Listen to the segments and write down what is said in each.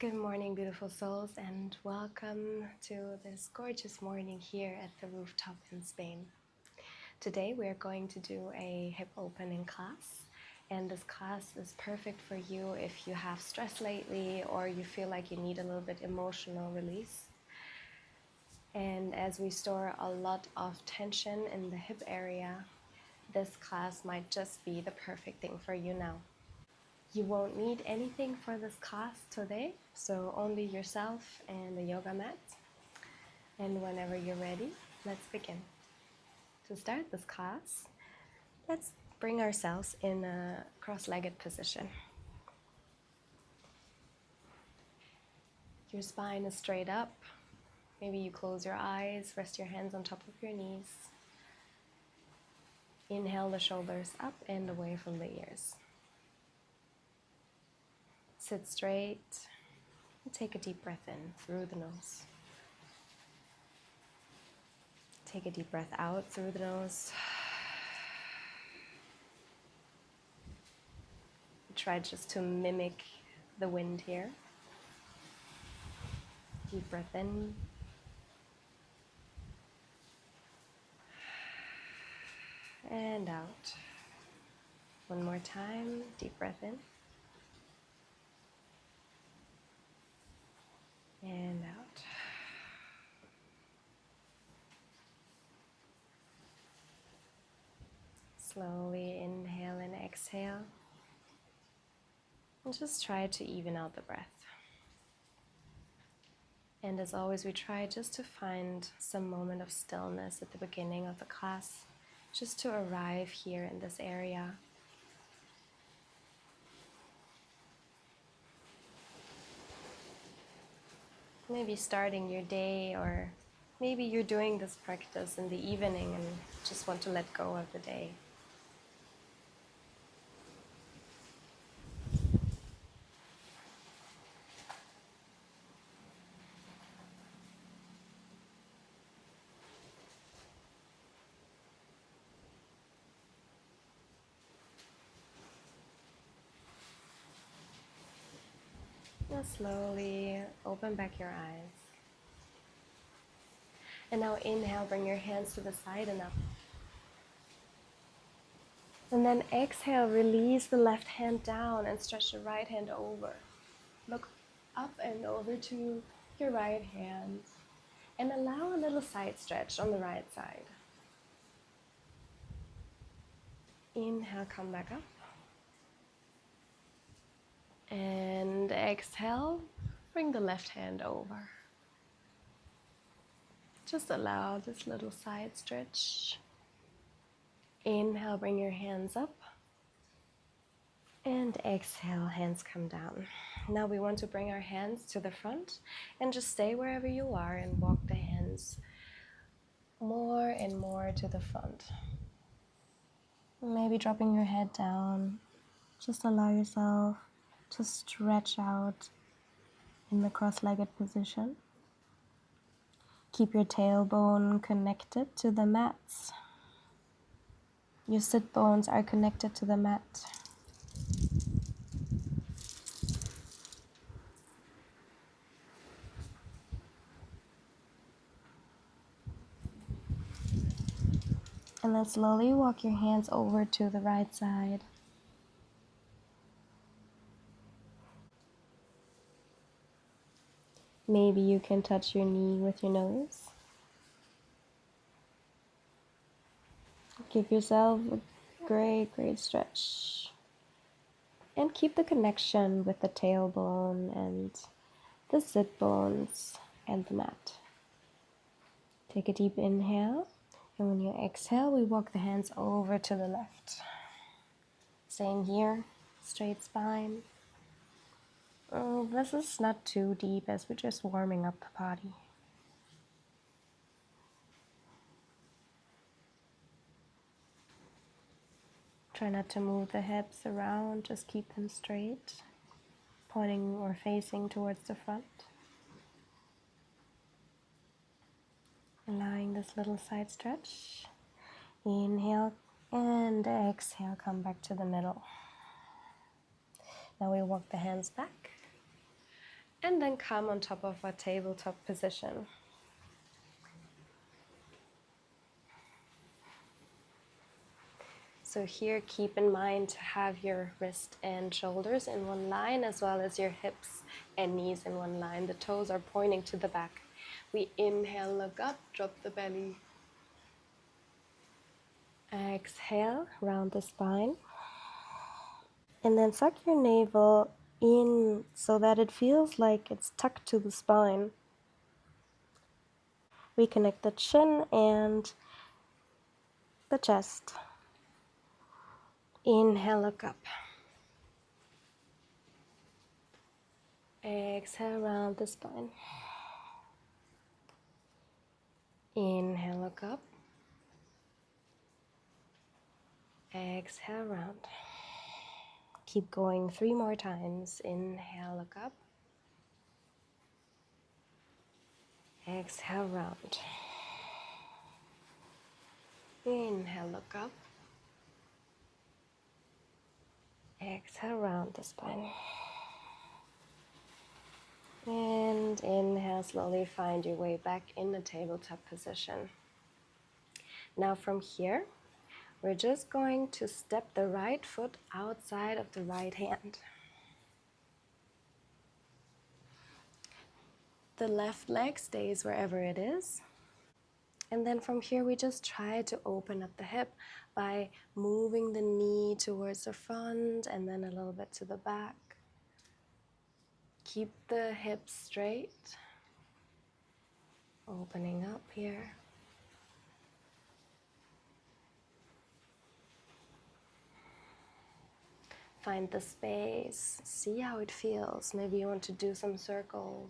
Good morning, beautiful souls, and welcome to this gorgeous morning here at the rooftop in Spain. Today we are going to do a hip opening class, and this class is perfect for you if you have stress lately or you feel like you need a little bit emotional release. And as we store a lot of tension in the hip area, this class might just be the perfect thing for you now. You won't need anything for this class today, so only yourself and the yoga mat. And whenever you're ready, let's begin. To start this class, let's bring ourselves in a cross-legged position. Your spine is straight up. Maybe you close your eyes, rest your hands on top of your knees. Inhale the shoulders up and away from the ears. Sit straight and take a deep breath in through the nose. Take a deep breath out through the nose. Try just to mimic the wind here. Deep breath in. And out. One more time, deep breath in. And out. Slowly inhale and exhale. And just try to even out the breath. And as always, we try just to find some moment of stillness at the beginning of the class, just to arrive here in this area. Maybe starting your day, or maybe you're doing this practice in the evening and just want to let go of the day. Now slowly open back your eyes. And now inhale, bring your hands to the side and up. And then exhale, release the left hand down and stretch the right hand over. Look up and over to your right hand. And allow a little side stretch on the right side. Inhale, come back up. And exhale, bring the left hand over. Just allow this little side stretch. Inhale, bring your hands up. And exhale, hands come down. Now we want to bring our hands to the front and just stay wherever you are and walk the hands more and more to the front. Maybe dropping your head down. Just allow yourself to stretch out in the cross-legged position. Keep your tailbone connected to the mats. Your sit bones are connected to the mat. And then slowly walk your hands over to the right side. Maybe you can touch your knee with your nose. Give yourself a great stretch. And keep the connection with the tailbone and the sit bones and the mat. Take a deep inhale. And when you exhale, we walk the hands over to the left. Same here, straight spine. Oh, this is not too deep as we're just warming up the body. Try not to move the hips around, just keep them straight, pointing or facing towards the front. Allowing this little side stretch. Inhale and exhale, come back to the middle. Now we walk the hands back and then come on top of a tabletop position. So here, keep in mind to have your wrist and shoulders in one line, as well as your hips and knees in one line. The toes are pointing to the back. We inhale, look up, drop the belly. Exhale, round the spine. And then suck your navel in so that it feels like it's tucked to the spine. Reconnect the chin and the chest. Inhale, look up. Exhale, round the spine. Inhale, look up. Exhale, round. Keep going 3 more times. Inhale, look up. Exhale, round. Inhale, look up. Exhale, round the spine. And inhale, slowly find your way back in the tabletop position. Now from here, we're just going to step the right foot outside of the right hand. The left leg stays wherever it is. And then from here, we just try to open up the hip by moving the knee towards the front and then a little bit to the back. Keep the hips straight. Opening up here. Find the space. See how it feels. Maybe you want to do some circles.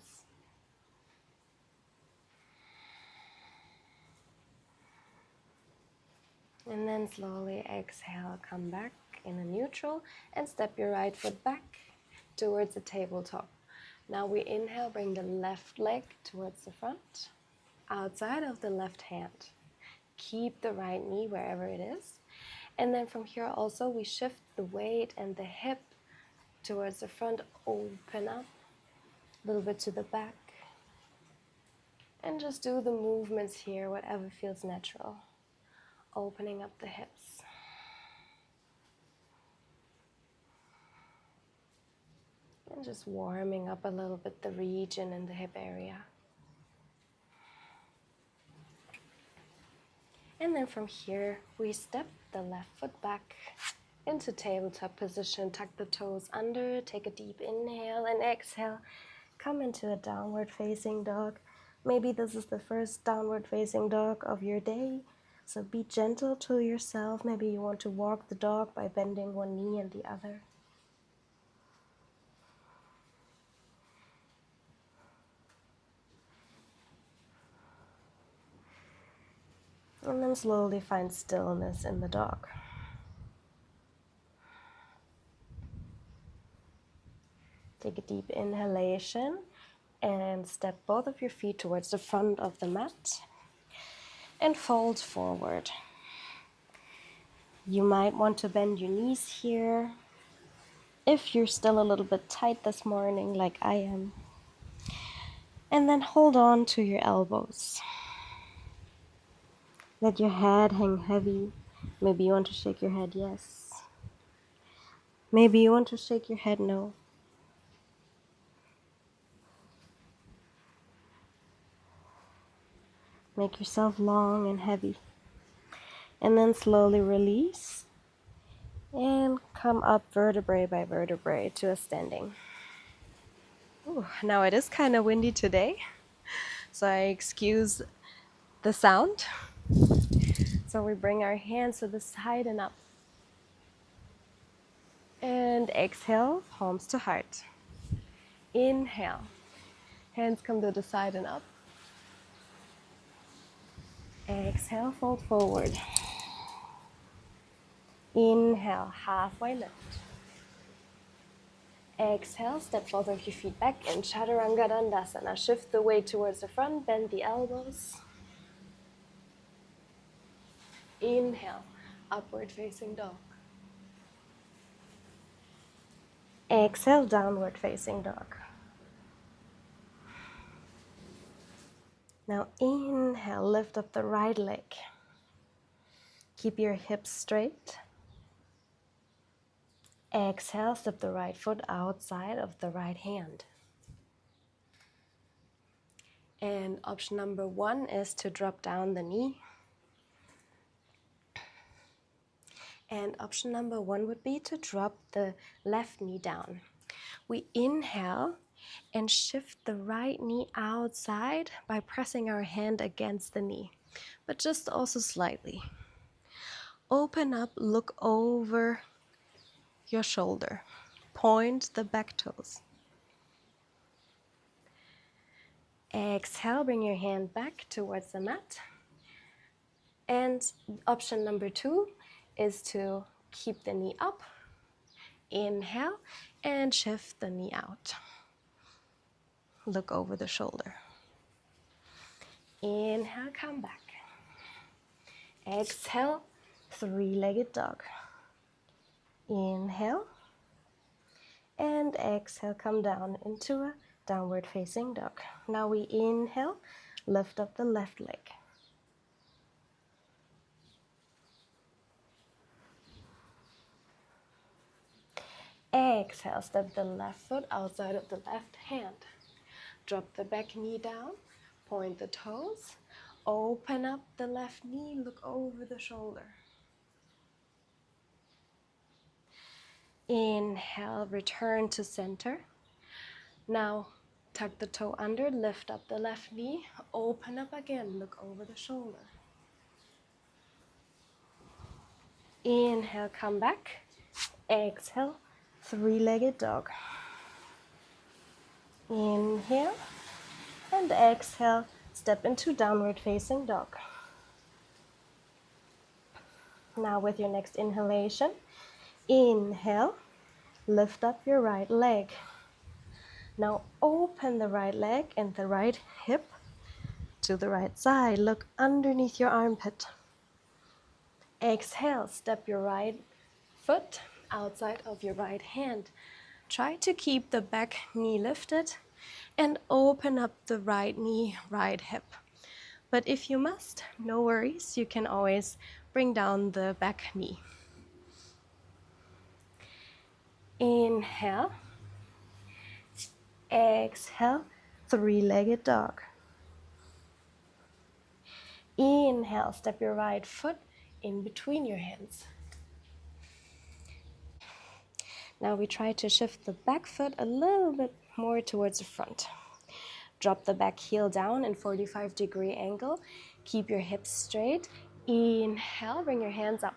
And then slowly exhale, come back in a neutral and step your right foot back towards the tabletop. Now we inhale, bring the left leg towards the front, outside of the left hand. Keep the right knee wherever it is. And then from here also we shift the weight and the hip towards the front, open up, a little bit to the back. And just do the movements here, whatever feels natural. Opening up the hips. And just warming up a little bit the region in the hip area. And then from here, we step the left foot back into tabletop position. Tuck the toes under, take a deep inhale and exhale. Come into a downward facing dog. Maybe this is the first downward facing dog of your day. So be gentle to yourself. Maybe you want to walk the dog by bending one knee and the other. And then slowly find stillness in the dog. Take a deep inhalation and step both of your feet towards the front of the mat and fold forward. You might want to bend your knees here if you're still a little bit tight this morning like I am. And then hold on to your elbows. Let your head hang heavy. Maybe you want to shake your head yes. Maybe you want to shake your head no. Make yourself long and heavy. And then slowly release. And come up vertebrae by vertebrae to a standing. Ooh, now it is kind of windy today, so I excuse the sound. So we bring our hands to the side and up. And exhale, palms to heart. Inhale, hands come to the side and up. Exhale, fold forward. Inhale, halfway lift. Exhale, step both of your feet back in Chaturanga Dandasana. Shift the weight towards the front, bend the elbows. Inhale, upward facing dog. Exhale, downward facing dog. Now inhale, lift up the right leg. Keep your hips straight. Exhale, step the right foot outside of the right hand. And option number 1 is to drop down the knee. And option number 1 would be to drop the left knee down. We inhale and shift the right knee outside by pressing our hand against the knee, but just also slightly. Open up, look over your shoulder. Point the back toes. Exhale, bring your hand back towards the mat. And option number 2 is to keep the knee up. Inhale and shift the knee out. Look over the shoulder. Inhale, come back. Exhale, three-legged dog. Inhale and exhale, come down into a downward facing dog. Now we inhale, lift up the left leg. Exhale, step the left foot outside of the left hand. Drop the back knee down, point the toes, open up the left knee, look over the shoulder. Inhale, return to center. Now tuck the toe under, lift up the left knee, open up again, look over the shoulder. Inhale, come back. Exhale, three-legged dog. Inhale and exhale, step into downward facing dog. Now with your next inhalation, inhale, lift up your right leg. Now open the right leg and the right hip to the right side. Look underneath your armpit. Exhale, step your right foot outside of your right hand. Try to keep the back knee lifted and open up the right knee, right hip. But if you must, no worries, you can always bring down the back knee. Inhale, exhale, three-legged dog. Inhale, step your right foot in between your hands. Now we try to shift the back foot a little bit more towards the front. Drop the back heel down in 45-degree angle. Keep your hips straight. Inhale, bring your hands up.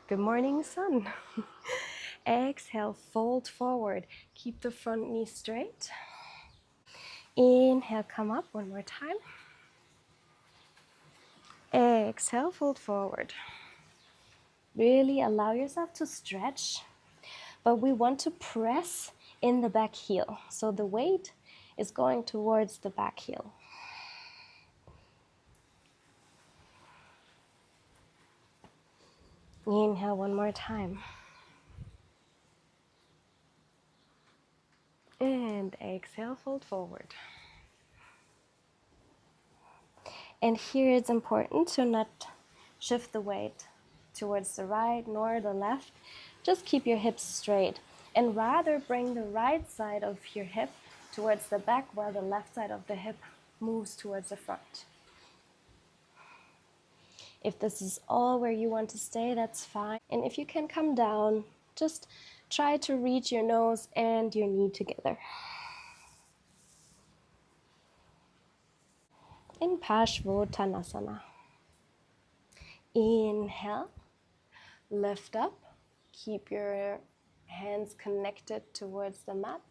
Good morning, sun. Exhale, fold forward. Keep the front knee straight. Inhale, come up one more time. Exhale, fold forward. Really allow yourself to stretch, but we want to press in the back heel. So the weight is going towards the back heel. Inhale one more time. And exhale, fold forward. And here it's important to not shift the weight towards the right nor the left. Just keep your hips straight and rather bring the right side of your hip towards the back while the left side of the hip moves towards the front. If this is all where you want to stay, that's fine. And if you can come down, just try to reach your nose and your knee together. In Parsvottanasana. Inhale, lift up, keep your hands connected towards the mat,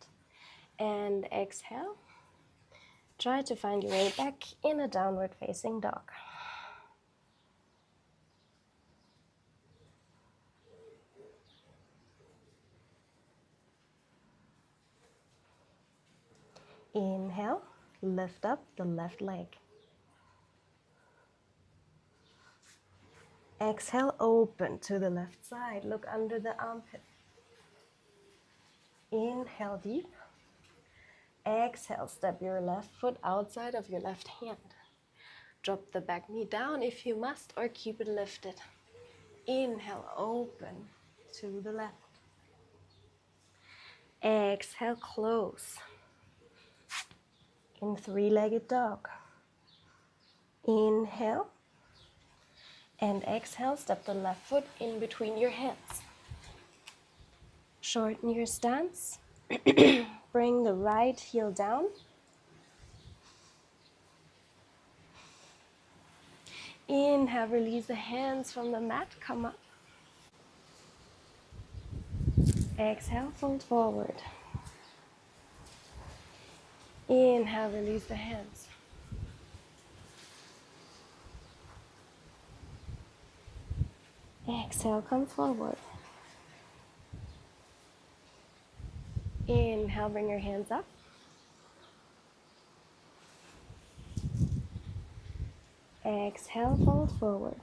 and exhale. Try to find your way back in a downward facing dog. Inhale, lift up the left leg. Exhale, open to the left side. Look under the armpit. Inhale deep. Exhale, step your left foot outside of your left hand. Drop the back knee down if you must, or keep it lifted. Inhale, open to the left. Exhale, close. In three-legged dog. Inhale. And exhale, step the left foot in between your hands. Shorten your stance. Bring the right heel down. Inhale, release the hands from the mat, come up. Exhale, fold forward. Inhale, release the hands. Exhale, come forward. Inhale, bring your hands up. Exhale, fold forward.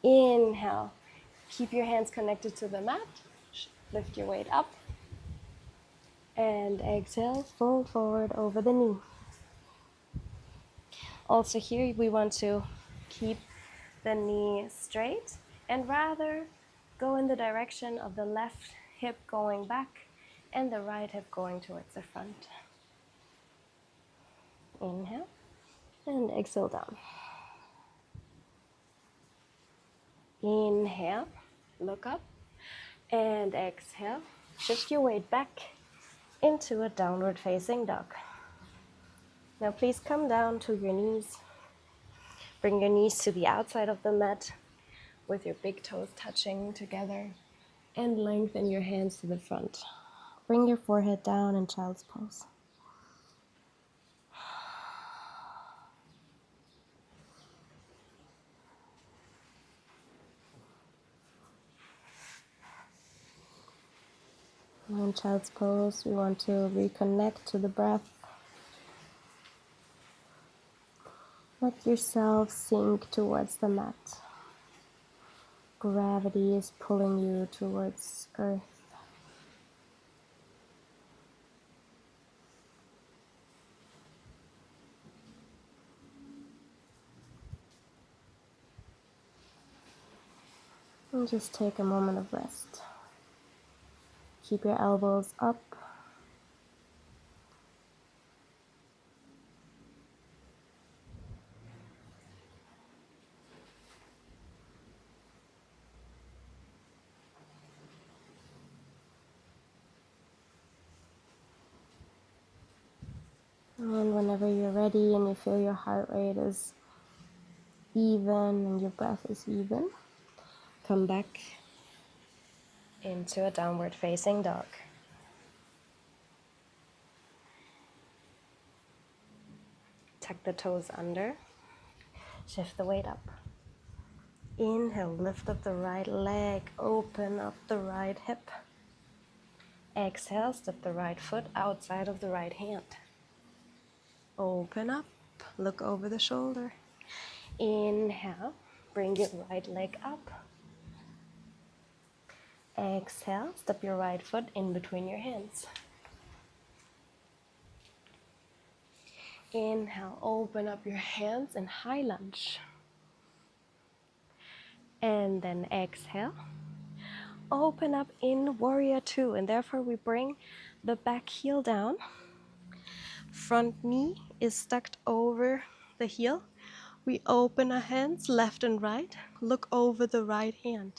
Inhale, keep your hands connected to the mat. Lift your weight up. And exhale, fold forward over the knee. Also here, we want to keep the knee straight and rather go in the direction of the left hip going back and the right hip going towards the front. Inhale and exhale down. Inhale, look up, and exhale. Shift your weight back into a downward facing dog. Now please come down to your knees. Bring your knees to the outside of the mat with your big toes touching together, and lengthen your hands to the front. Bring your forehead down in child's pose. In child's pose, we want to reconnect to the breath. Let yourself sink towards the mat. Gravity is pulling you towards earth. And just take a moment of rest. Keep your elbows up. And whenever you're ready and you feel your heart rate is even and your breath is even, come back into a downward facing dog. Tuck the toes under. Shift the weight up. Inhale, lift up the right leg, open up the right hip. Exhale, step the right foot outside of the right hand. Open up, look over the shoulder. Inhale, bring your right leg up. Exhale, step your right foot in between your hands. Inhale, open up your hands in high lunge. And then exhale, open up in warrior two, and therefore we bring the back heel down. Front knee is tucked over the heel. We open our hands left and right, look over the right hand.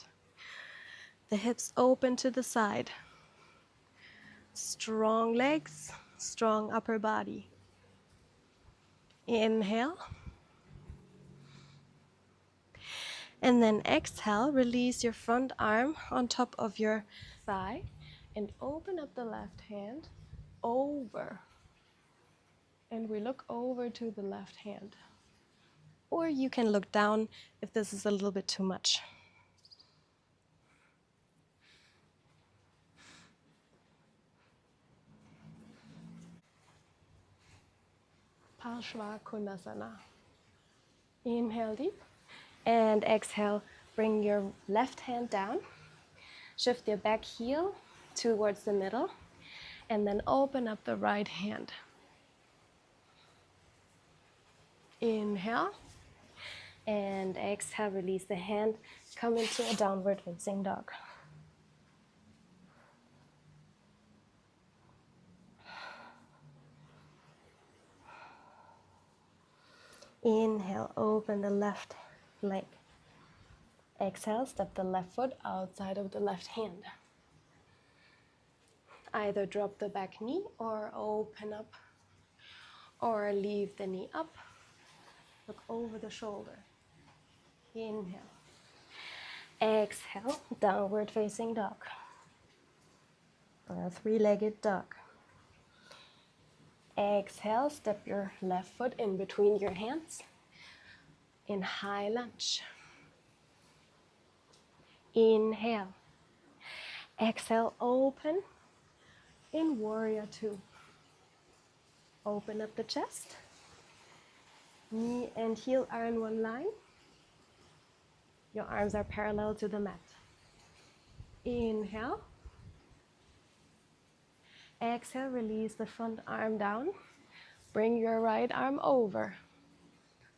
The hips open to the side. Strong legs, strong upper body. Inhale. And then exhale, release your front arm on top of your thigh and open up the left hand over. And we look over to the left hand. Or you can look down if this is a little bit too much. Parshva Konasana. Inhale deep and exhale, bring your left hand down. Shift your back heel towards the middle And then open up the right hand. Inhale. And exhale, release the hand. Come into a downward facing dog. Inhale, open the left leg. Exhale, step the left foot outside of the left hand. Either drop the back knee or open up, or leave the knee up. Look over the shoulder. Inhale. Exhale, downward facing dog. Or a three-legged dog. Exhale, step your left foot in between your hands in high lunge. Inhale. Exhale, open in warrior two. Open up the chest. Knee and heel are in one line. Your arms are parallel to the mat. Inhale. Exhale, release the front arm down. Bring your right arm over.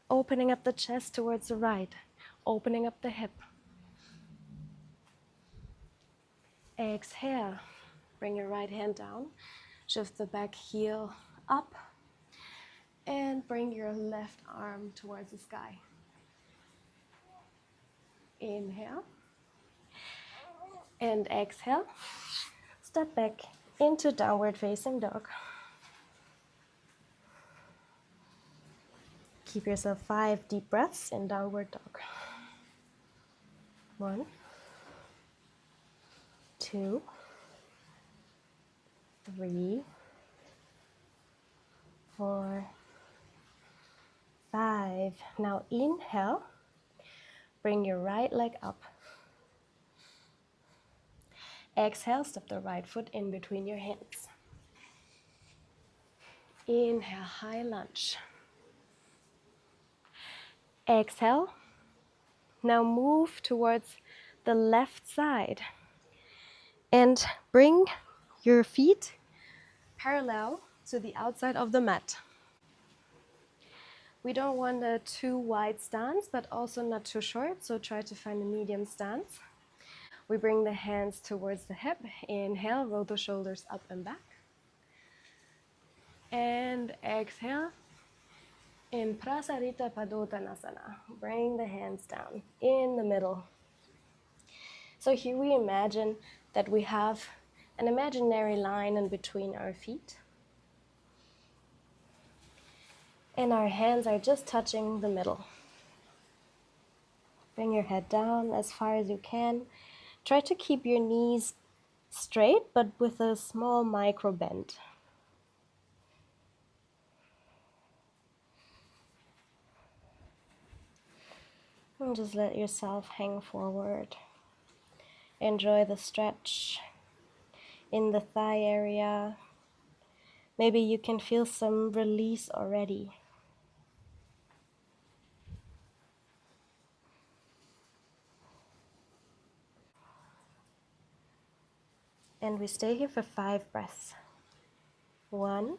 Opening up the chest towards the right. Opening up the hip. Exhale. Bring your right hand down. Shift the back heel up. And bring your left arm towards the sky. Inhale. And exhale. Step back into downward facing dog. Keep yourself 5 deep breaths in downward dog. 1, 2, 3, 4, 5. Now inhale. Bring your right leg up. Exhale, step the right foot in between your hands. Inhale, high lunge. Exhale. Now move towards the left side and bring your feet parallel to the outside of the mat. We don't want a too wide stance, but also not too short, so try to find a medium stance. We bring the hands towards the hip. Inhale, roll the shoulders up and back. And exhale. In Prasarita Padottanasana, bring the hands down in the middle. So here we imagine that we have an imaginary line in between our feet. And our hands are just touching the middle. Bring your head down as far as you can. Try to keep your knees straight, but with a small micro bend. And just let yourself hang forward. Enjoy the stretch in the thigh area. Maybe you can feel some release already. And we stay here for 5 breaths. 1.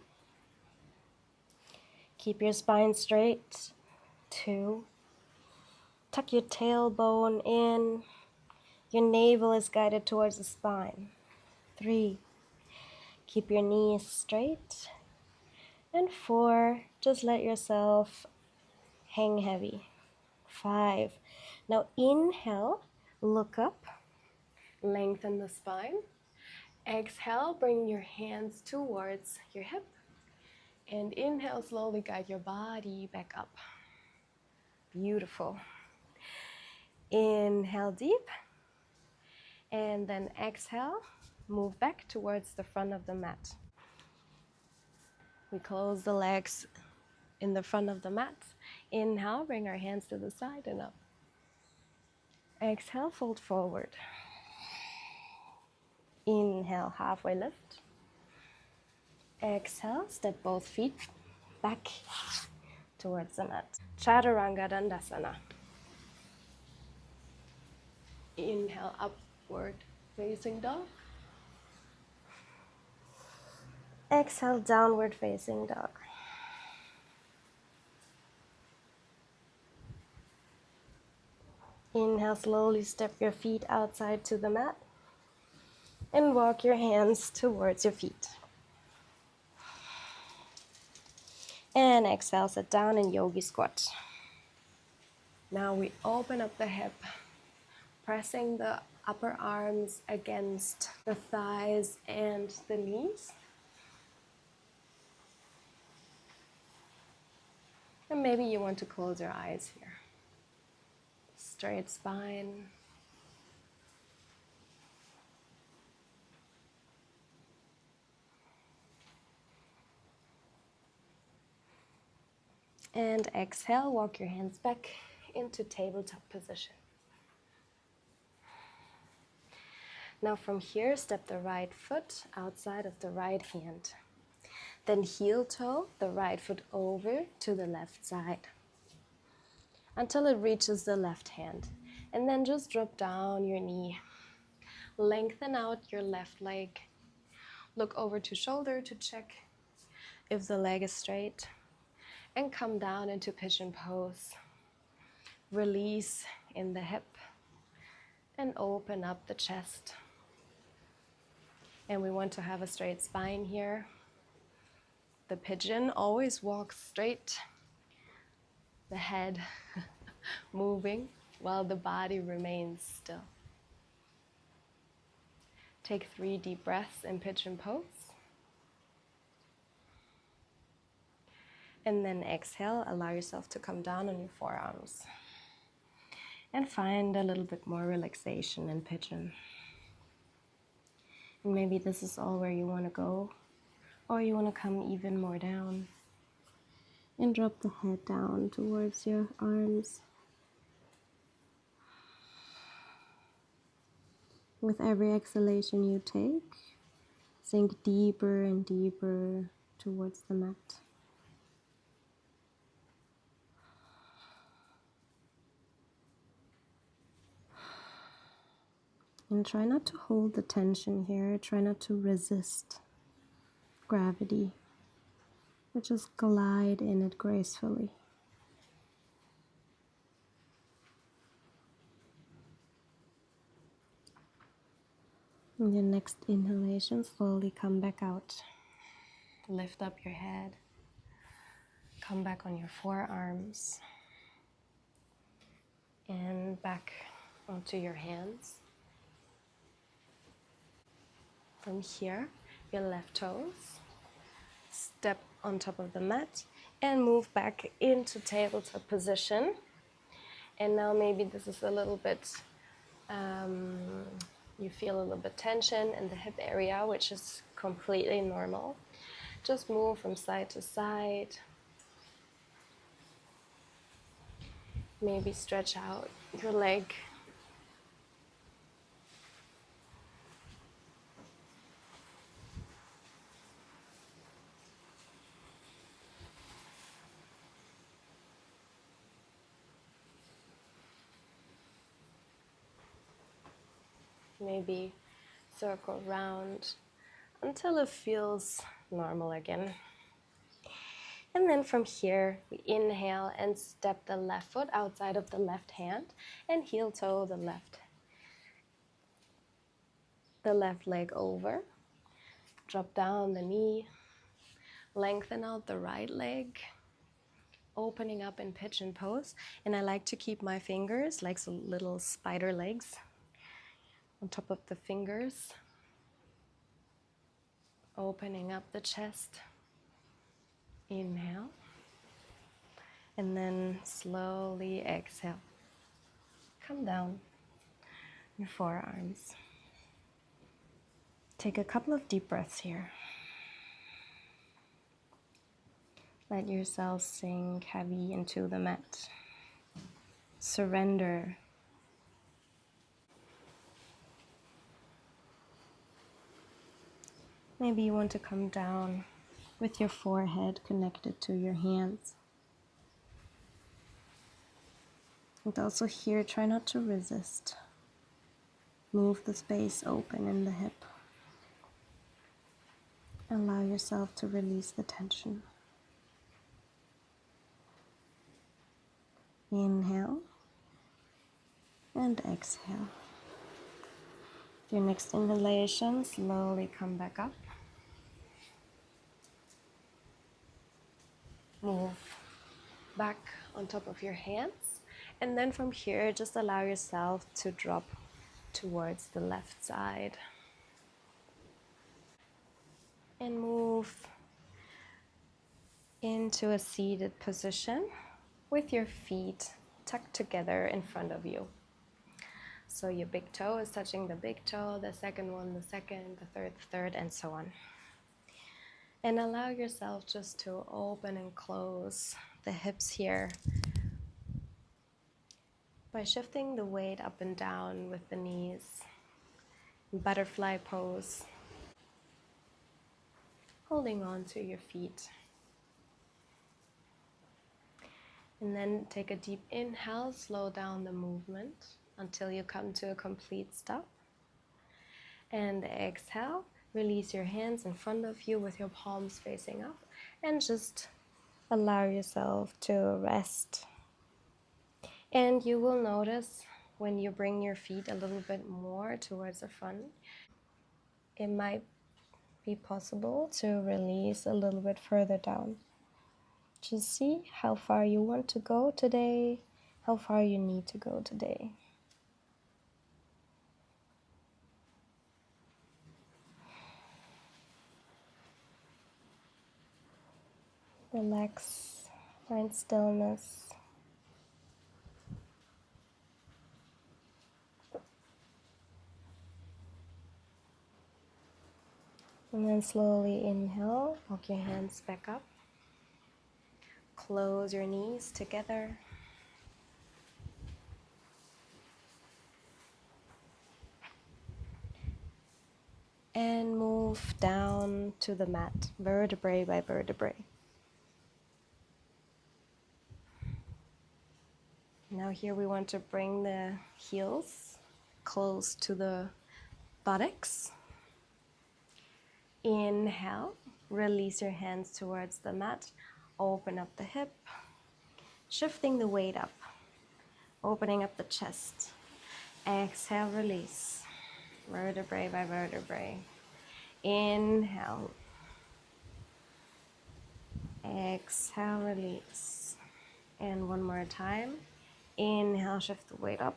Keep your spine straight. 2. Tuck your tailbone in. Your navel is guided towards the spine. 3. Keep your knees straight. And 4. Just let yourself hang heavy. 5. Now inhale, look up, lengthen the spine. Exhale, bring your hands towards your hip. And inhale, slowly guide your body back up. Beautiful. Inhale deep. And then exhale, move back towards the front of the mat. We close the legs in the front of the mat. Inhale, bring our hands to the side and up. Exhale, fold forward. Inhale, halfway lift. Exhale, step both feet back towards the mat. Chaturanga Dandasana. Inhale, upward facing dog. Exhale, downward facing dog. Inhale, slowly step your feet outside to the mat and walk your hands towards your feet. And exhale, sit down in yogi squat. Now we open up the hip, pressing the upper arms against the thighs and the knees. And maybe you want to close your eyes here. Straight spine. And exhale, walk your hands back into tabletop position. Now from here, step the right foot outside of the right hand. Then heel toe the right foot over to the left side until it reaches the left hand. And then just drop down your knee. Lengthen out your left leg. Look over to shoulder to check if the leg is straight. And come down into pigeon pose. Release in the hip and open up the chest. And we want to have a straight spine here. The pigeon always walks straight, the head moving while the body remains still. Take 3 deep breaths in pigeon pose. And then exhale, allow yourself to come down on your forearms. And find a little bit more relaxation in pigeon. And maybe this is all where you want to go, or you want to come even more down. And drop the head down towards your arms. With every exhalation you take, sink deeper and deeper towards the mat. And try not to hold the tension here. Try not to resist gravity, but just glide in it gracefully. In your next inhalation, slowly come back out. Lift up your head. Come back on your forearms. And back onto your hands. From here, your left toes. Step on top of the mat and move back into tabletop position. And now maybe this is a little bit, you feel a little bit tension in the hip area, which is completely normal. Just move from side to side. Maybe stretch out your leg. Maybe circle round until it feels normal again. And then from here, we inhale and step the left foot outside of the left hand and heel toe the left leg over. Drop down the knee, lengthen out the right leg, opening up in pigeon pose. And I like to keep my fingers like some little spider legs on top of the fingers, opening up the chest. Inhale, and then slowly exhale. Come down your forearms. Take a couple of deep breaths here. Let yourself sink heavy into the mat. Surrender. Maybe you want to come down with your forehead connected to your hands. And also here, try not to resist. Move the space open in the hip. Allow yourself to release the tension. Inhale and exhale. Your next inhalation, slowly come back up. Move back on top of your hands. And then from here, just allow yourself to drop towards the left side. And move into a seated position with your feet tucked together in front of you. So your big toe is touching the big toe, the second one, the second, the third, and so on. And allow yourself just to open and close the hips here by shifting the weight up and down with the knees. Butterfly pose. Holding on to your feet. And then take a deep inhale, slow down the movement until you come to a complete stop. And exhale, release your hands in front of you with your palms facing up and just allow yourself to rest. And you will notice when you bring your feet a little bit more towards the front, it might be possible to release a little bit further down. Just see how far you want to go today, how far you need to go today. Relax, find stillness. And then slowly inhale, walk your hands back up. Close your knees together. And move down to the mat, vertebrae by vertebrae. Now here we want to bring the heels close to the buttocks. Inhale, release your hands towards the mat, open up the hip, shifting the weight up, opening up the chest. Exhale, release, vertebrae by vertebrae. Inhale, exhale, release. And one more time. Inhale, shift the weight up.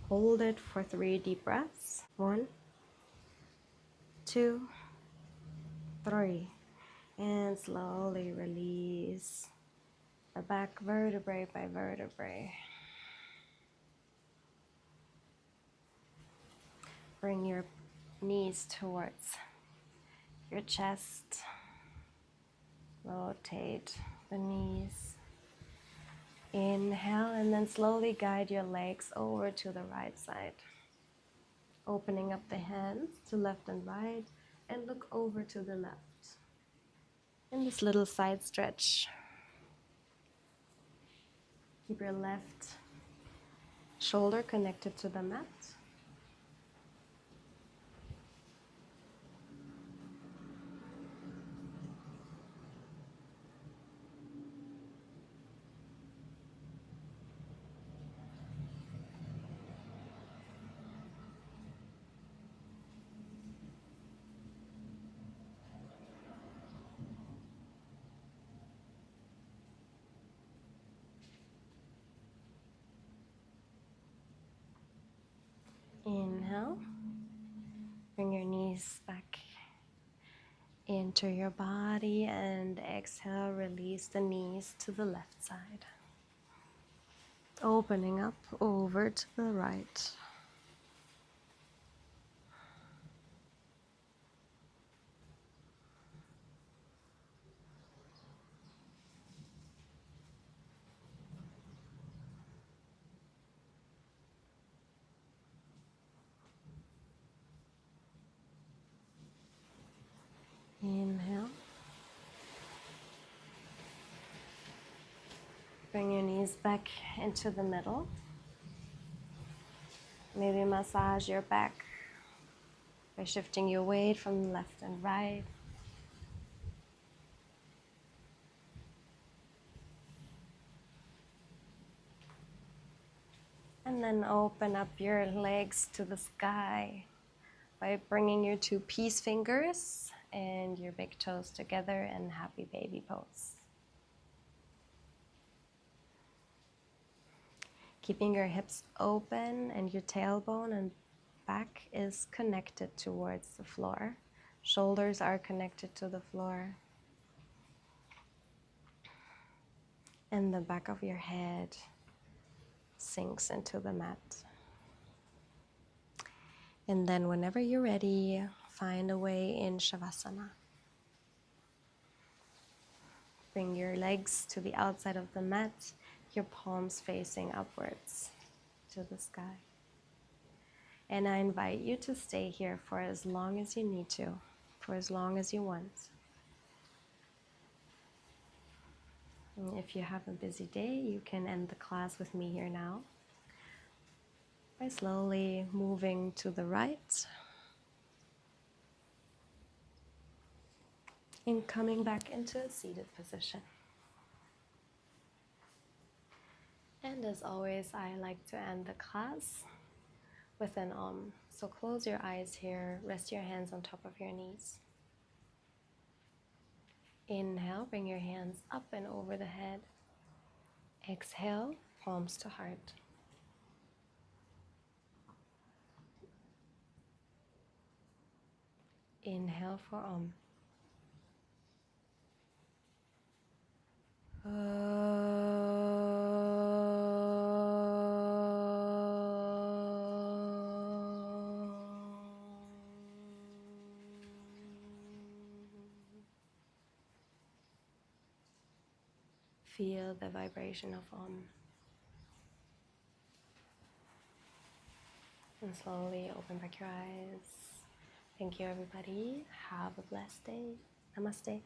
Hold it for 3 deep breaths. 1, 2, 3. And slowly release the back vertebrae by vertebrae. Bring your knees towards your chest. Rotate the knees. Inhale and then slowly guide your legs over to the right side. Opening up the hands to left and right and look over to the left. In this little side stretch, keep your left shoulder connected to the mat. Inhale, bring your knees back into your body and exhale, release the knees to the left side. Opening up over to the right. Inhale. Bring your knees back into the middle. Maybe massage your back by shifting your weight from left and right. And then open up your legs to the sky by bringing your two peace fingers and your big toes together in happy baby pose. Keeping your hips open and your tailbone and back is connected towards the floor. Shoulders are connected to the floor. And the back of your head sinks into the mat. And then whenever you're ready, find a way in Shavasana. Bring your legs to the outside of the mat, your palms facing upwards to the sky. And I invite you to stay here for as long as you need to, for as long as you want. And if you have a busy day, you can end the class with me here now by slowly moving to the right and coming back into a seated position. And as always, I like to end the class with an Om. So close your eyes here, rest your hands on top of your knees. Inhale, bring your hands up and over the head. Exhale, palms to heart. Inhale for Om. Feel the vibration of Om. And slowly open back your eyes. Thank you, everybody. Have a blessed day. Namaste.